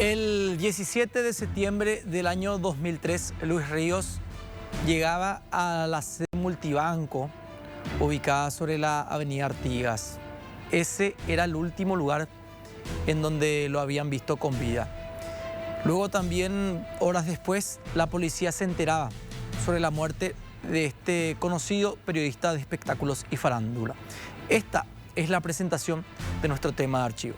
El 17 de septiembre del año 2003, Luis Ríos llegaba a la sede Multibanco, ubicada sobre la avenida Artigas. Ese era el último lugar en donde lo habían visto con vida. Luego también, horas después, la policía se enteraba sobre la muerte de este conocido periodista de espectáculos y farándula. Esta es la presentación de nuestro tema de archivo.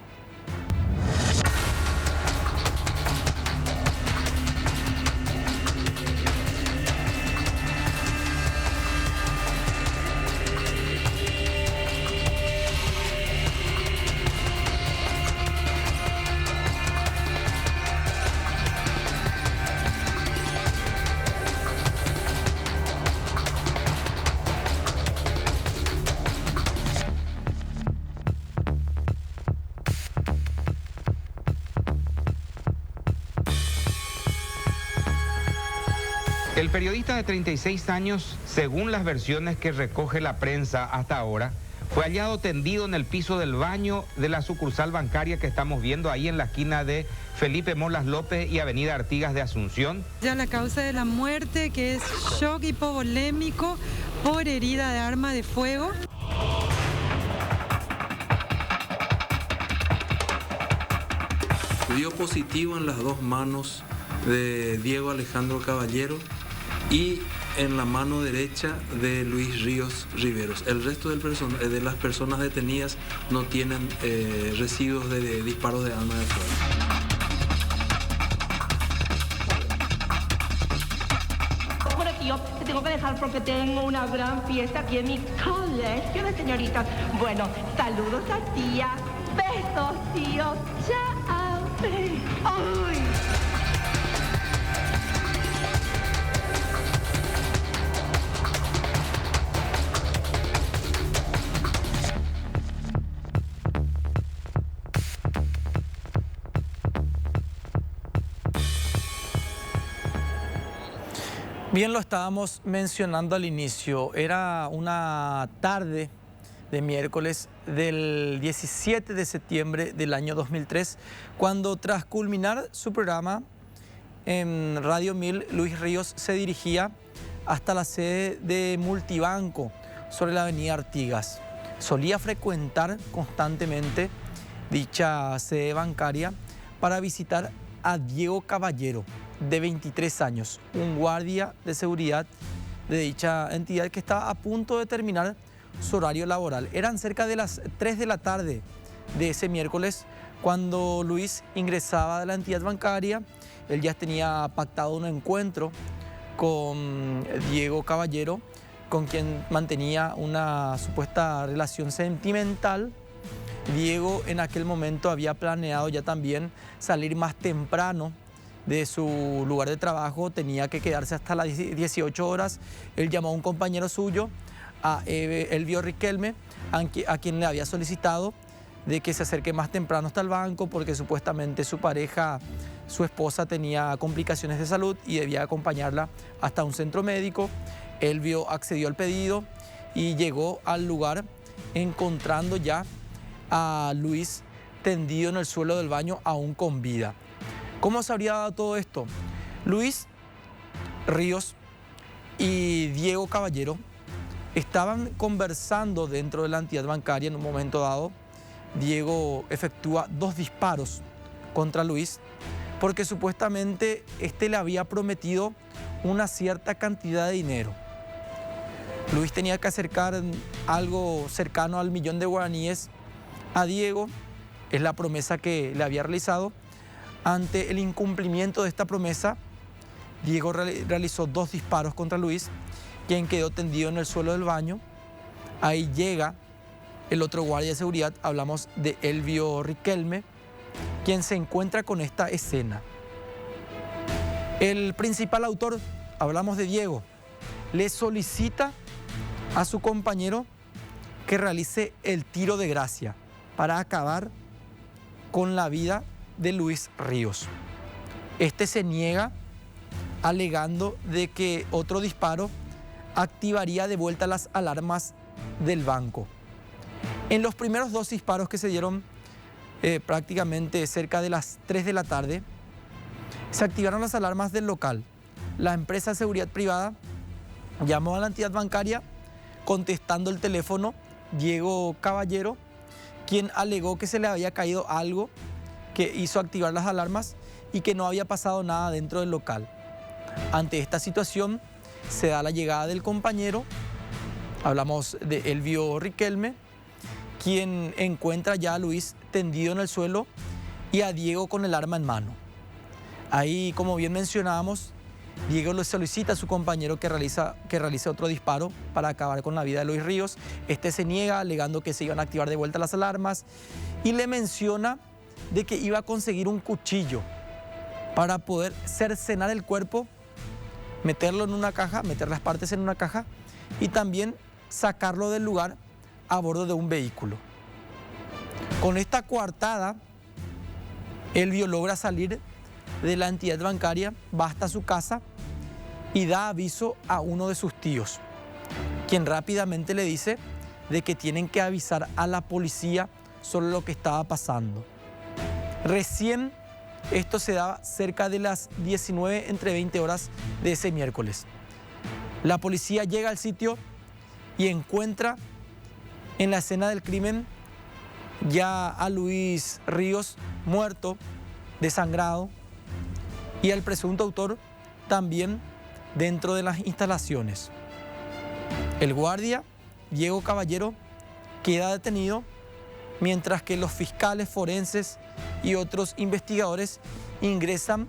El periodista de 36 años, según las versiones que recoge la prensa hasta ahora, fue hallado tendido en el piso del baño de la sucursal bancaria que estamos viendo ahí en la esquina de Felipe Molas López y Avenida Artigas de Asunción. Ya la causa de la muerte, que es shock hipovolémico por herida de arma de fuego. Dio positivo en las dos manos de Diego Alejandro Caballero y en la mano derecha de Luis Ríos Riveros. El resto de las personas detenidas no tienen residuos de disparos de arma de fuego. Bueno, tío, te tengo que dejar porque tengo una gran fiesta aquí en mi colegio de señoritas. Bueno, saludos a tía, besos, tío, chao. ¡Ay! Bien, lo estábamos mencionando al inicio. Era una tarde de miércoles del 17 de septiembre del año 2003, cuando tras culminar su programa en Radio 1000, Luis Ríos se dirigía hasta la sede de Multibanco sobre la avenida Artigas. Solía frecuentar constantemente dicha sede bancaria para visitar a Diego Caballero, de 23 años, un guardia de seguridad de dicha entidad que estaba a punto de terminar su horario laboral. Eran cerca de las 3 de la tarde de ese miércoles cuando Luis ingresaba de la entidad bancaria. Él ya tenía pactado un encuentro con Diego Caballero, con quien mantenía una supuesta relación sentimental. Diego en aquel momento había planeado ya también salir más temprano de su lugar de trabajo, tenía que quedarse hasta las 18 horas. Él llamó a un compañero suyo, a Elvio Riquelme, a quien le había solicitado de que se acerque más temprano hasta el banco porque supuestamente su pareja, su esposa, tenía complicaciones de salud y debía acompañarla hasta un centro médico. Elvio accedió al pedido y llegó al lugar encontrando ya a Luis tendido en el suelo del baño aún con vida. ¿Cómo se habría dado todo esto? Luis Ríos y Diego Caballero estaban conversando dentro de la entidad bancaria. En un momento dado, Diego efectúa 2 disparos contra Luis porque supuestamente este le había prometido una cierta cantidad de dinero. Luis tenía que acercar algo cercano al 1.000.000 de guaraníes a Diego. Es la promesa que le había realizado. Ante el incumplimiento de esta promesa, Diego realizó 2 disparos contra Luis, quien quedó tendido en el suelo del baño. Ahí llega el otro guardia de seguridad, hablamos de Elvio Riquelme, quien se encuentra con esta escena. El principal autor, hablamos de Diego, le solicita a su compañero que realice el tiro de gracia para acabar con la vida de Luis Ríos. Este se niega, alegando de que otro disparo activaría de vuelta las alarmas del banco. En los primeros 2 disparos que se dieron prácticamente cerca de las 3 de la tarde, Se activaron las alarmas del local. La empresa de seguridad privada llamó a la entidad bancaria contestando el teléfono Diego Caballero, quien alegó que se le había caído algo que hizo activar las alarmas y que no había pasado nada dentro del local. Ante esta situación se da la llegada del compañero, hablamos de Elvio Riquelme, quien encuentra ya a Luis tendido en el suelo y a Diego con el arma en mano. Ahí, como bien mencionábamos, Diego le solicita a su compañero que realice otro disparo para acabar con la vida de Luis Ríos. Este se niega, alegando que se iban a activar de vuelta las alarmas, y le menciona de que iba a conseguir un cuchillo para poder cercenar el cuerpo, meterlo en una caja, meter las partes en una caja y también sacarlo del lugar a bordo de un vehículo. Con esta coartada, Elvio logra salir de la entidad bancaria, va hasta su casa y da aviso a uno de sus tíos, quien rápidamente le dice de que tienen que avisar a la policía sobre lo que estaba pasando. Recién esto se daba cerca de las 19, entre 20 horas de ese miércoles. La policía llega al sitio y encuentra en la escena del crimen ya a Luis Ríos muerto, desangrado, y al presunto autor también dentro de las instalaciones. El guardia, Diego Caballero, queda detenido, mientras que los fiscales forenses y otros investigadores ingresan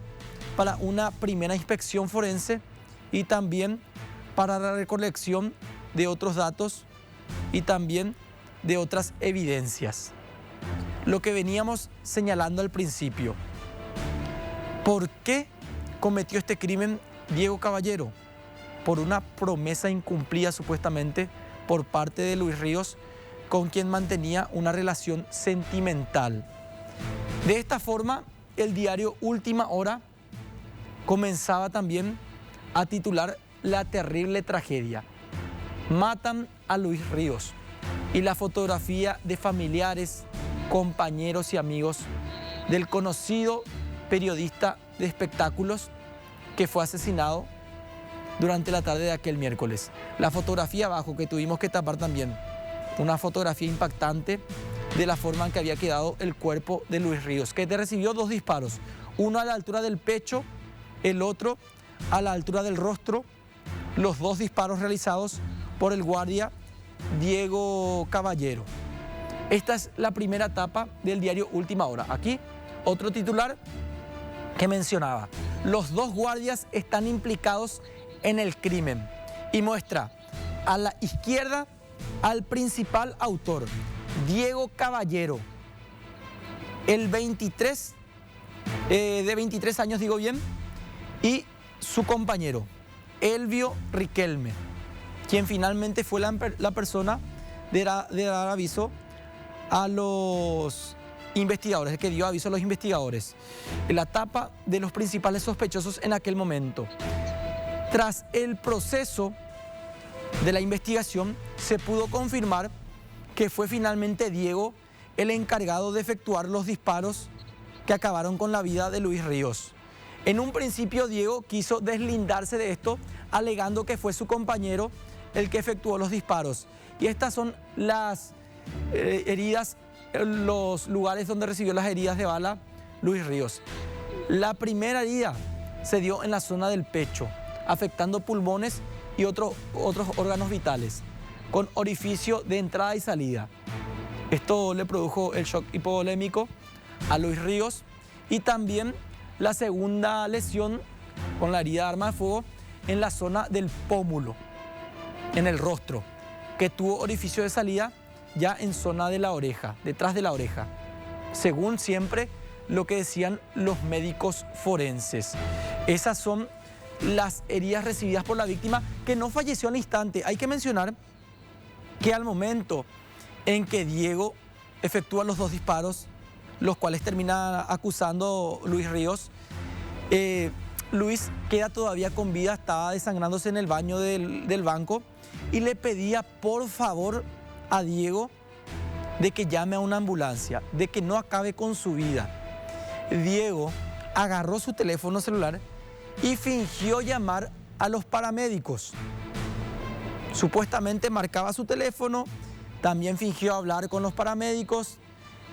para una primera inspección forense y también para la recolección de otros datos y también de otras evidencias. Lo que veníamos señalando al principio. ¿Por qué cometió este crimen Diego Caballero? Por una promesa incumplida supuestamente por parte de Luis Ríos, con quien mantenía una relación sentimental. De esta forma, el diario Última Hora comenzaba también a titular la terrible tragedia. Matan a Luis Ríos, y la fotografía de familiares, compañeros y amigos del conocido periodista de espectáculos que fue asesinado durante la tarde de aquel miércoles. La fotografía abajo que tuvimos que tapar también, una fotografía impactante de la forma en que había quedado el cuerpo de Luis Ríos, que recibió 2 disparos, uno a la altura del pecho, el otro a la altura del rostro, los 2 disparos realizados por el guardia Diego Caballero. Esta es la primera etapa del diario Última Hora. Aquí otro titular que mencionaba: los 2 guardias están implicados en el crimen, y muestra a la izquierda al principal autor, Diego Caballero, el 23, de 23 años, digo bien, y su compañero, Elvio Riquelme, quien finalmente fue la persona de dar aviso a los investigadores, el que dio aviso a los investigadores. La etapa de los principales sospechosos en aquel momento. Tras el proceso de la investigación, se pudo confirmar que fue finalmente Diego el encargado de efectuar los disparos que acabaron con la vida de Luis Ríos. En un principio, Diego quiso deslindarse de esto, alegando que fue su compañero el que efectuó los disparos. Y estas son las heridas, los lugares donde recibió las heridas de bala Luis Ríos. La primera herida se dio en la zona del pecho, afectando pulmones y otros órganos vitales, con orificio de entrada y salida. Esto le produjo el shock hipovolémico a Luis Ríos, y también la segunda lesión con la herida de arma de fuego en la zona del pómulo, en el rostro, que tuvo orificio de salida ya en zona de la oreja, detrás de la oreja, según siempre lo que decían los médicos forenses. Esas son las heridas recibidas por la víctima, que no falleció al instante. Hay que mencionar que al momento en que Diego efectúa los 2 disparos, los cuales termina acusando Luis Ríos, Luis queda todavía con vida, estaba desangrándose en el baño del banco, y le pedía por favor a Diego de que llame a una ambulancia, de que no acabe con su vida. Diego, agarró su teléfono celular y fingió llamar a los paramédicos. Supuestamente marcaba su teléfono, también fingió hablar con los paramédicos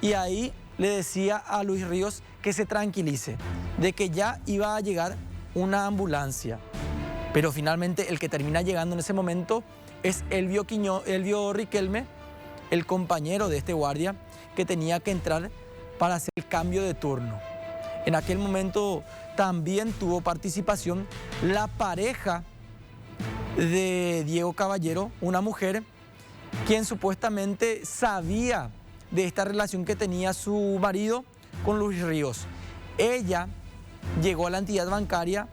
y ahí le decía a Luis Ríos que se tranquilice, de que ya iba a llegar una ambulancia. Pero finalmente el que termina llegando en ese momento es Elvio Riquelme, el compañero de este guardia que tenía que entrar para hacer el cambio de turno. En aquel momento también tuvo participación la pareja de Diego Caballero, una mujer quien supuestamente sabía de esta relación que tenía su marido con Luis Ríos. Ella llegó a la entidad bancaria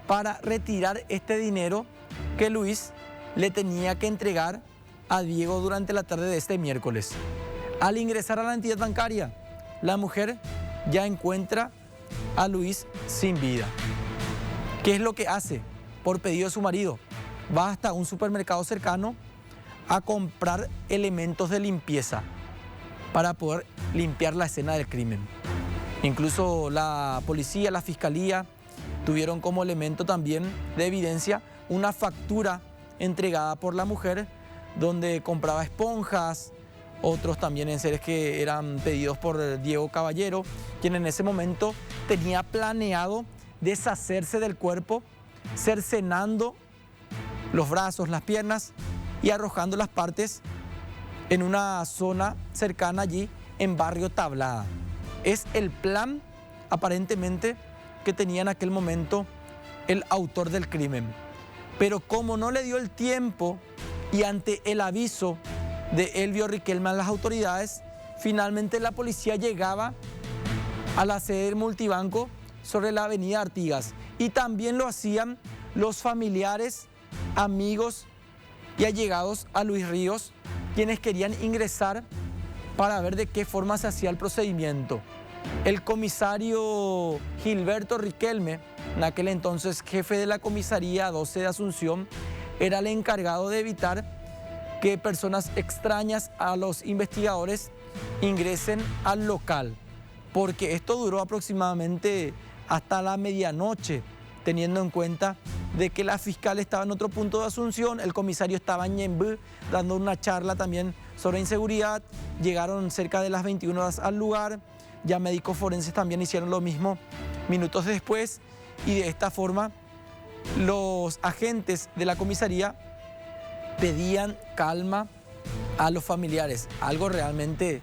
para retirar este dinero que Luis le tenía que entregar a Diego durante la tarde de este miércoles. Al ingresar a la entidad bancaria, la mujer ya encuentra a Luis sin vida. ¿Qué es lo que hace? Por pedido de su marido, va hasta un supermercado cercano a comprar elementos de limpieza para poder limpiar la escena del crimen. Incluso la policía, la fiscalía tuvieron como elemento también de evidencia una factura entregada por la mujer donde compraba esponjas, otros también enseres que eran pedidos por Diego Caballero, quien en ese momento tenía planeado deshacerse del cuerpo, cercenando los brazos, las piernas y arrojando las partes en una zona cercana allí en Barrio Tablada. Es el plan aparentemente que tenía en aquel momento el autor del crimen. Pero como no le dio el tiempo y ante el aviso de Elvio Riquelme a las autoridades, finalmente la policía llegaba a la sede del multibanco sobre la avenida Artigas. Y también lo hacían los familiares, amigos y allegados a Luis Ríos, quienes querían ingresar para ver de qué forma se hacía el procedimiento. El comisario Gilberto Riquelme, en aquel entonces jefe de la comisaría 12 de Asunción, era el encargado de evitar que personas extrañas a los investigadores ingresen al local, porque esto duró aproximadamente hasta la medianoche, teniendo en cuenta de que la fiscal estaba en otro punto de Asunción, el comisario estaba en Ñemby dando una charla también sobre inseguridad, llegaron cerca de las 21 horas al lugar, ya médicos forenses también hicieron lo mismo minutos después y de esta forma los agentes de la comisaría pedían calma a los familiares, algo realmente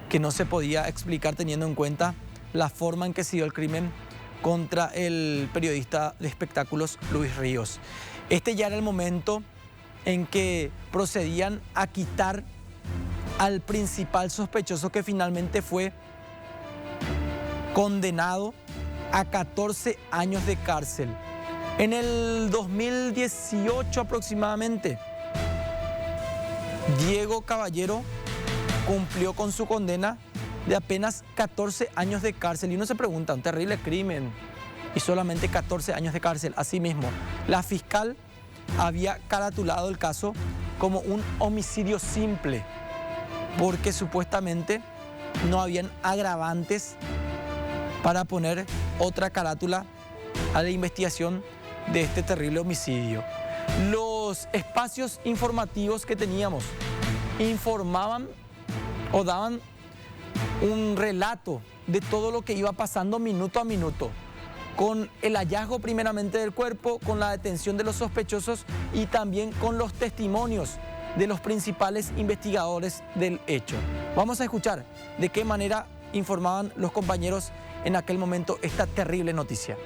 que no se podía explicar teniendo en cuenta la forma en que se dio el crimen contra el periodista de espectáculos Luis Ríos. Este ya era el momento en que procedían a quitar al principal sospechoso que finalmente fue condenado a 14 años de cárcel. En el 2018 aproximadamente, Diego Caballero cumplió con su condena de apenas 14 años de cárcel. Y uno se pregunta, un terrible crimen y solamente 14 años de cárcel. Asimismo, la fiscal había caratulado el caso como un homicidio simple, porque supuestamente no habían agravantes para poner otra carátula a la investigación de este terrible homicidio. Los espacios informativos que teníamos informaban o daban un relato de todo lo que iba pasando minuto a minuto, con el hallazgo primeramente del cuerpo, con la detención de los sospechosos y también con los testimonios de los principales investigadores del hecho. Vamos a escuchar de qué manera informaban los compañeros en aquel momento esta terrible noticia.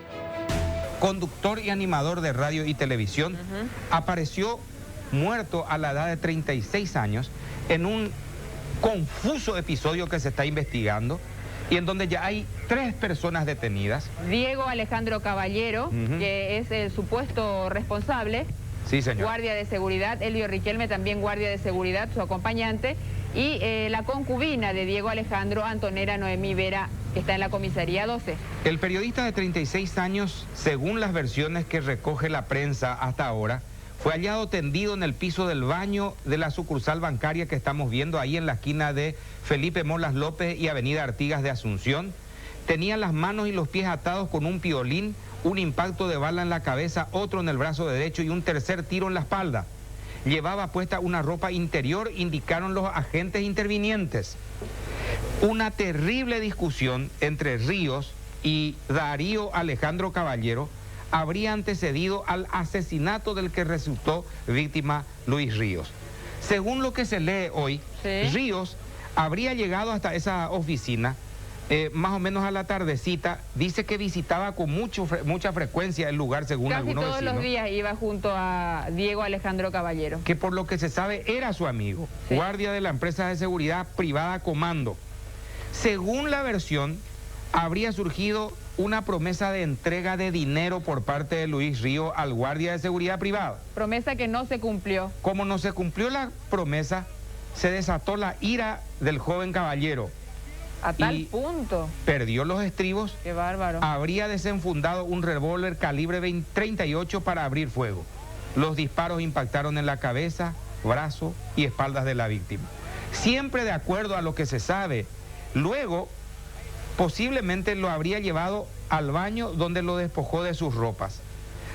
Conductor y animador de radio y televisión, apareció muerto a la edad de 36 años en un confuso episodio que se está investigando y en donde ya hay 3 personas detenidas. Diego Alejandro Caballero, que es el supuesto responsable. Sí, señor. Guardia de seguridad, Elvio Riquelme, también guardia de seguridad, su acompañante. Y la concubina de Diego Alejandro, Antonella Noemí Vera, que está en la comisaría 12. El periodista de 36 años, según las versiones que recoge la prensa hasta ahora, fue hallado tendido en el piso del baño de la sucursal bancaria que estamos viendo ahí en la esquina de Felipe Molas López y Avenida Artigas de Asunción. Tenía las manos y los pies atados con un piolín, un impacto de bala en la cabeza, otro en el brazo derecho y un tercer tiro en la espalda. Llevaba puesta una ropa interior, indicaron los agentes intervinientes. Una terrible discusión entre Ríos y Darío Alejandro Caballero habría antecedido al asesinato del que resultó víctima Luis Ríos. Según lo que se lee hoy, ¿sí? Ríos habría llegado hasta esa oficina más o menos a la tardecita. Dice que visitaba con mucha frecuencia el lugar, según algunos vecinos. Casi todos los días iba junto a Diego Alejandro Caballero. Que por lo que se sabe era su amigo, sí, guardia de la empresa de seguridad privada Comando. Según la versión, habría surgido una promesa de entrega de dinero por parte de Luis Ríos al guardia de seguridad privada. Promesa que no se cumplió. Como no se cumplió la promesa, se desató la ira del joven caballero. A tal punto. Perdió los estribos. Qué bárbaro. Habría desenfundado un revólver calibre 38 para abrir fuego. Los disparos impactaron en la cabeza, brazo y espaldas de la víctima. Siempre de acuerdo a lo que se sabe. Luego, posiblemente lo habría llevado al baño donde lo despojó de sus ropas.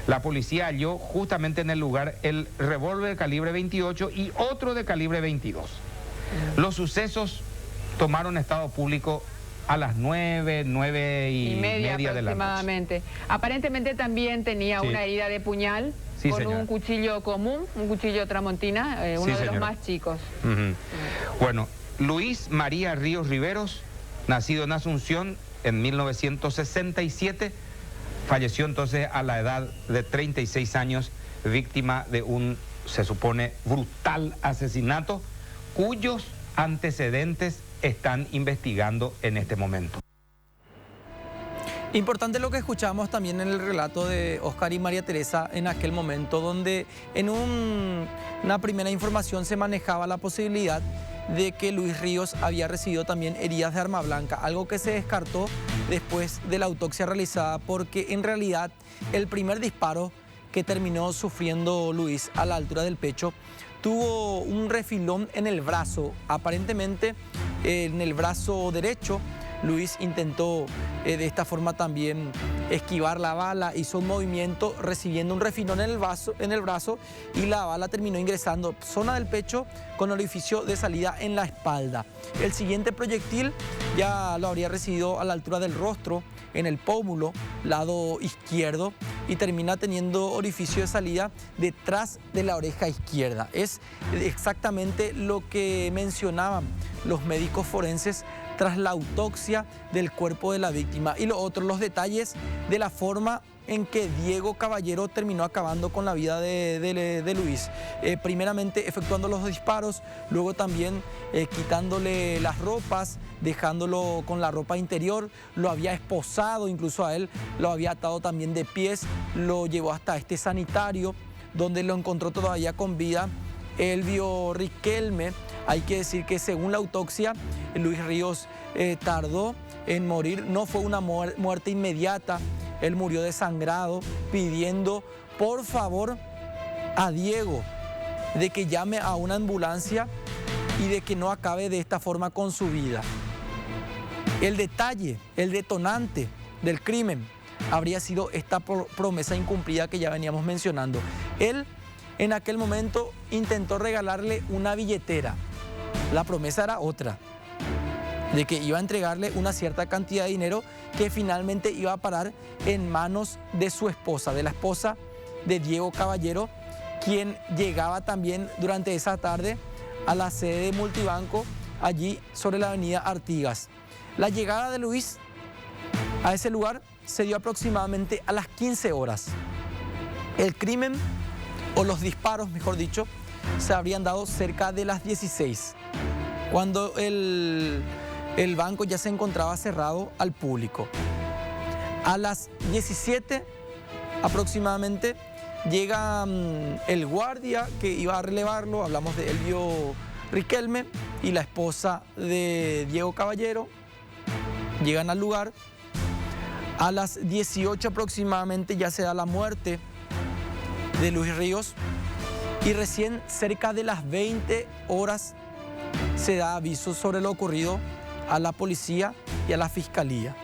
La policía halló justamente en el lugar el revólver de calibre 28 y otro de calibre 22. Los sucesos tomaron estado público a las 9 y media de la aproximadamente. noche. Aparentemente también tenía sí, una herida de puñal, sí, con señora, un cuchillo común, un cuchillo tramontina, uno sí, de señora, los más chicos. Bueno, Luis María Ríos Riveros, nacido en Asunción en 1967, falleció entonces a la edad de 36 años, víctima de un, se supone, brutal asesinato, cuyos antecedentes están investigando en este momento. Importante lo que escuchamos también en el relato de Oscar y María Teresa en aquel momento, donde en una primera información se manejaba la posibilidad de que Luis Ríos había recibido también heridas de arma blanca, algo que se descartó después de la autopsia realizada, porque en realidad el primer disparo que terminó sufriendo Luis a la altura del pecho tuvo un refilón en el brazo, aparentemente en el brazo derecho. Luis intentó de esta forma también esquivar la bala, hizo un movimiento recibiendo un refilón en el brazo y la bala terminó ingresando zona del pecho con orificio de salida en la espalda. El siguiente proyectil ya lo habría recibido a la altura del rostro, en el pómulo, lado izquierdo, y termina teniendo orificio de salida detrás de la oreja izquierda. Es exactamente lo que mencionaban los médicos forenses tras la autopsia del cuerpo de la víctima. Y lo otro, los detalles de la forma en que Diego Caballero terminó acabando con la vida de Luis. Primeramente efectuando los disparos, luego también quitándole las ropas, dejándolo con la ropa interior, lo había esposado incluso a él, lo había atado también de pies, lo llevó hasta este sanitario, donde lo encontró todavía con vida Elvio Riquelme. Hay que decir que según la autopsia, Luis Ríos tardó en morir, no fue una muerte inmediata. Él murió desangrado, pidiendo por favor a Diego de que llame a una ambulancia y de que no acabe de esta forma con su vida. El detalle, el detonante del crimen habría sido esta promesa incumplida que ya veníamos mencionando. Él en aquel momento intentó regalarle una billetera. La promesa era otra, de que iba a entregarle una cierta cantidad de dinero que finalmente iba a parar en manos de su esposa, de la esposa de Diego Caballero, quien llegaba también durante esa tarde a la sede de Multibanco, allí sobre la avenida Artigas. La llegada de Luis a ese lugar se dio aproximadamente a las 15 horas. El crimen, o los disparos, mejor dicho, se habrían dado cerca de las 16, cuando el banco ya se encontraba cerrado al público. A las 17 aproximadamente llega el guardia que iba a relevarlo, hablamos de Elvio Riquelme, y la esposa de Diego Caballero. Llegan al lugar. A las 18 aproximadamente ya se da la muerte de Luis Ríos, y recién cerca de las 20 horas se da aviso sobre lo ocurrido a la policía y a la fiscalía.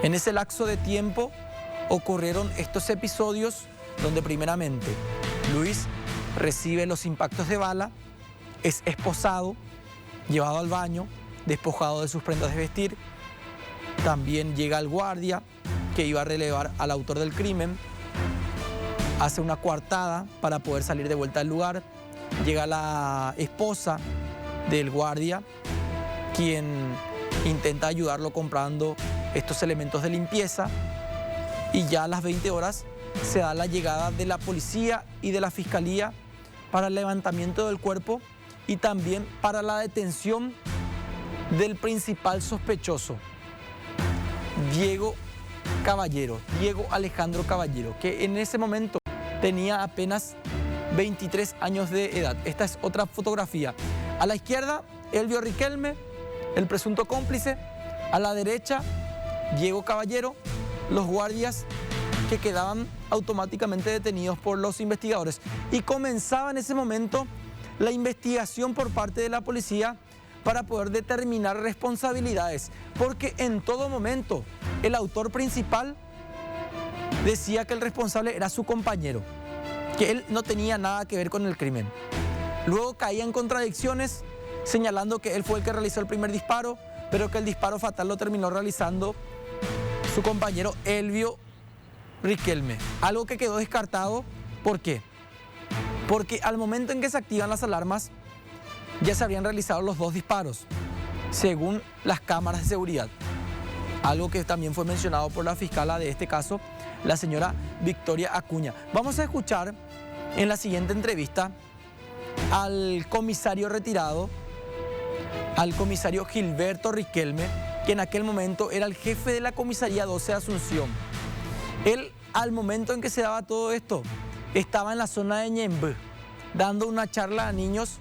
En ese lapso de tiempo ocurrieron estos episodios donde primeramente Luis recibe los impactos de bala, es esposado, llevado al baño, despojado de sus prendas de vestir. También llega el guardia que iba a relevar al autor del crimen, hace una coartada para poder salir de vuelta al lugar. Llega la esposa del guardia, quien intenta ayudarlo comprando estos elementos de limpieza, y ya a las 20 horas se da la llegada de la policía y de la fiscalía para el levantamiento del cuerpo y también para la detención del principal sospechoso, Diego Alejandro Caballero, que en ese momento tenía apenas 23 años de edad. Esta es otra fotografía. A la izquierda, Elvio Riquelme, el presunto cómplice. A la derecha, Diego Caballero, los guardias que quedaban automáticamente detenidos por los investigadores. Y comenzaba en ese momento la investigación por parte de la policía para poder determinar responsabilidades, porque en todo momento el autor principal decía que el responsable era su compañero, que él no tenía nada que ver con el crimen. Luego caía en contradicciones, señalando que él fue el que realizó el primer disparo, pero que el disparo fatal lo terminó realizando su compañero Elvio Riquelme. Algo que quedó descartado. ¿Por qué? Porque al momento en que se activan las alarmas, ya se habían realizado los 2 disparos, según las cámaras de seguridad. Algo que también fue mencionado por la fiscala de este caso, la señora Victoria Acuña. Vamos a escuchar en la siguiente entrevista al comisario retirado, al comisario Gilberto Riquelme, que en aquel momento era el jefe de la comisaría 12 de Asunción. Él, al momento en que se daba todo esto, estaba en la zona de Ñemby, dando una charla a niños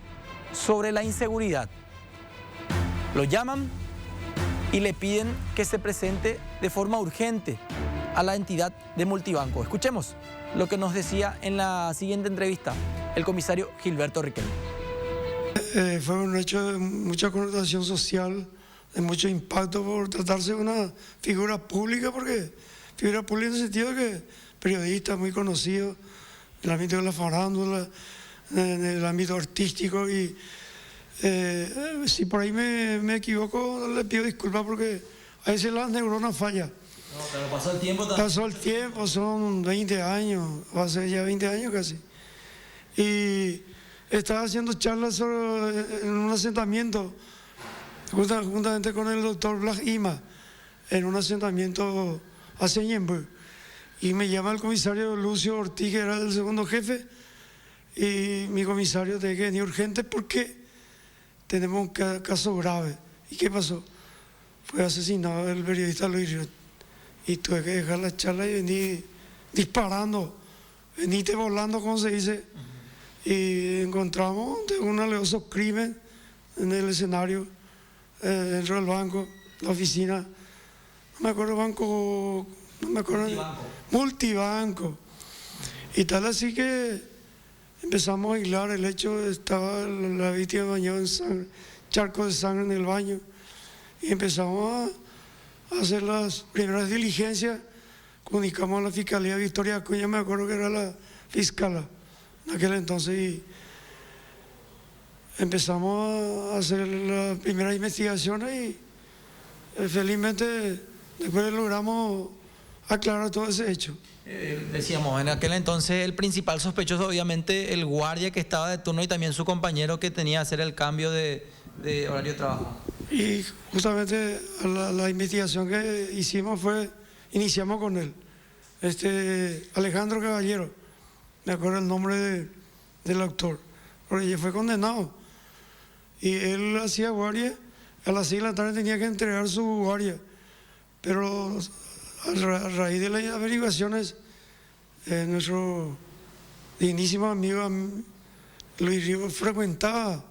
sobre la inseguridad. Lo llaman y le piden que se presente de forma urgente a la entidad de Multibanco. Escuchemos lo que nos decía en la siguiente entrevista el comisario Gilberto Riquelme. Fue un hecho de mucha connotación social, de mucho impacto por tratarse de una figura pública, porque figura pública en el sentido de que periodista muy conocido en el ámbito de la farándula, en el ámbito artístico, y si por ahí me equivoco, le pido disculpas porque a veces las neuronas fallan. No, pero pasó el tiempo también. Pasó el tiempo, son 20 años, va a ser ya 20 años casi. Y estaba haciendo charlas en un asentamiento, juntamente con el doctor Blas Ima, en un asentamiento hacia Ñemby. Y me llama el comisario Lucio Ortiz, que era el segundo jefe, y mi comisario tiene que venir urgente porque tenemos un caso grave. ¿Y qué pasó? Fue asesinado el periodista Luis Ríos. Y tuve que dejar la charla y vení disparando, veniste volando, como se dice. Y encontramos un alevoso crimen en el escenario, dentro del banco, la oficina, no me acuerdo, banco, no me acuerdo. Multibanco. Y tal así que empezamos a aislar el hecho. Estaba la víctima bañada en sangre, charco de sangre en el baño, y empezamos a hacer las primeras diligencias. Comunicamos a la fiscalía Victoria Acuña, me acuerdo que era la fiscala en aquel entonces, y empezamos a hacer las primeras investigaciones, y felizmente después logramos aclarar todo ese hecho. Decíamos, en aquel entonces el principal sospechoso, obviamente el guardia que estaba de turno y también su compañero que tenía que hacer el cambio de horario de trabajo. Y justamente la investigación que iniciamos con él, Alejandro Caballero, me acuerdo el nombre del autor, porque ya fue condenado. Y él hacía guardia, a las 6 de la tarde tenía que entregar su guardia, pero a raíz de las averiguaciones, nuestro dignísimo amigo Luis Ríos frecuentaba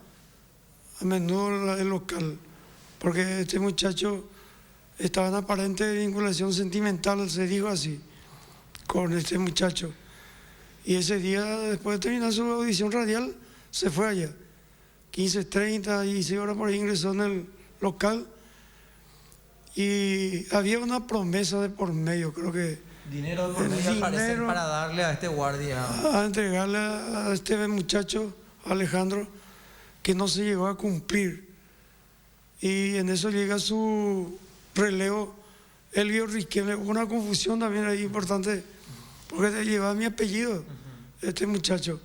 a menudo el local, porque este muchacho estaba en aparente vinculación sentimental, se dijo así, con este muchacho. Y ese día, después de terminar su audición radial, se fue allá. 15:30, 16 horas por ahí ingresó en el local. y había una promesa de por medio, creo que Dinero de por medio, al parecer, para darle a este guardia. a entregarle a este muchacho, Alejandro, que no se llegó a cumplir. Y en eso llega su relevo, Elvio Riquelme. Hubo una confusión también ahí importante, porque llevaba mi apellido, este muchacho.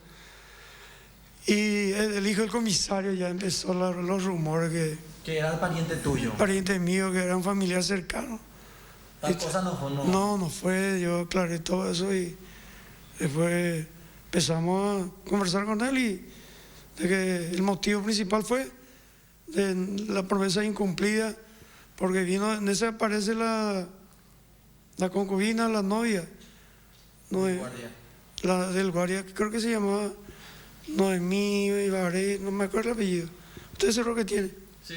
Y el hijo del comisario ya empezó los rumores Que era el pariente tuyo. pariente mío, que era un familiar cercano. Tal cosa no fue, No fue, yo aclaré todo eso y después empezamos a conversar con él y de que el motivo principal fue de la promesa incumplida, porque vino, en ese aparece la concubina, la novia, la del guardia, creo que se llamaba Noemí Ibaré, no me acuerdo el apellido. ¿Usted seguro que tiene? Sí.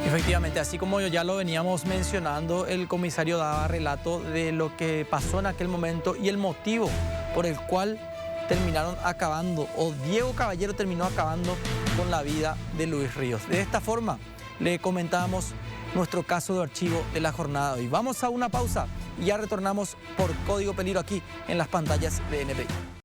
Efectivamente, así como ya lo veníamos mencionando, el comisario daba relato de lo que pasó en aquel momento y el motivo por el cual terminaron acabando, o Diego Caballero terminó acabando con la vida de Luis Ríos. De esta forma, le comentábamos nuestro caso de archivo de la jornada de hoy. Vamos a una pausa y ya retornamos por Código Peligro aquí en las pantallas de NPI.